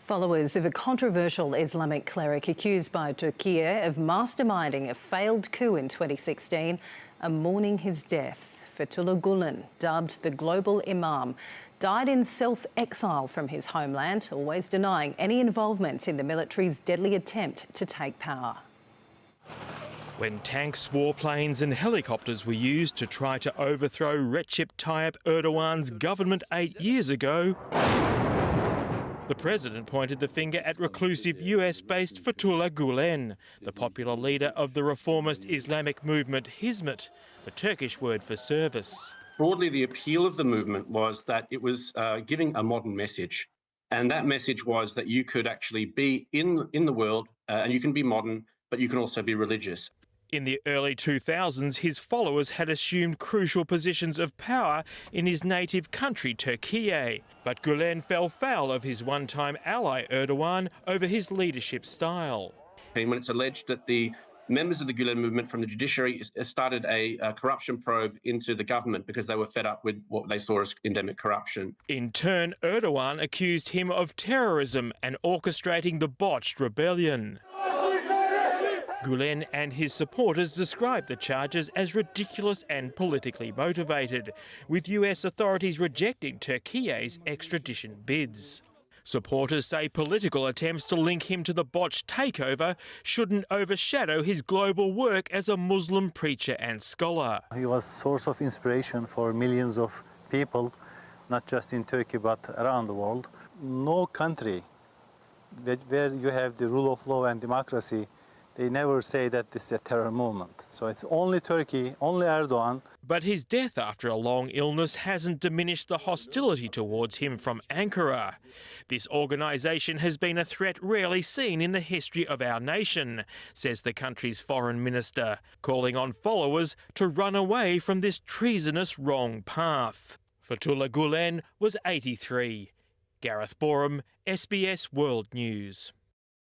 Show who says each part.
Speaker 1: Followers of a controversial Islamic cleric accused by Turkey of masterminding a failed coup in 2016 are mourning his death. Fethullah Gulen, dubbed the global imam, died in self-exile from his homeland, always denying any involvement in the military's deadly attempt to take power.
Speaker 2: When tanks, warplanes and helicopters were used to try to overthrow Recep Tayyip Erdogan's government 8 years ago, the president pointed the finger at reclusive US-based Fethullah Gulen, the popular leader of the reformist Islamic movement Hizmet, the Turkish word for service.
Speaker 3: Broadly, the appeal of the movement was that it was giving a modern message. And that message was that you could actually be in the world and you can be modern, but you can also be religious.
Speaker 2: In the early 2000s, his followers had assumed crucial positions of power in his native country, Turkey. But Gulen fell foul of his one-time ally Erdogan over his leadership style.
Speaker 3: And when it's alleged that the members of the Gulen movement from the judiciary started a corruption probe into the government because they were fed up with what they saw as endemic corruption.
Speaker 2: In turn, Erdogan accused him of terrorism and orchestrating the botched rebellion. Gulen and his supporters described the charges as ridiculous and politically motivated, with US authorities rejecting Turkey's extradition bids. Supporters say political attempts to link him to the botched takeover shouldn't overshadow his global work as a Muslim preacher and scholar.
Speaker 4: He was a source of inspiration for millions of people, not just in Turkey but around the world. No country where you have the rule of law and democracy, they never say that this is a terror movement. So it's only Turkey, only Erdogan.
Speaker 2: But his death after a long illness hasn't diminished the hostility towards him from Ankara. This organisation has been a threat rarely seen in the history of our nation, says the country's foreign minister, calling on followers to run away from this treasonous wrong path. Fethullah Gulen was 83. Gareth Boreham, SBS World News.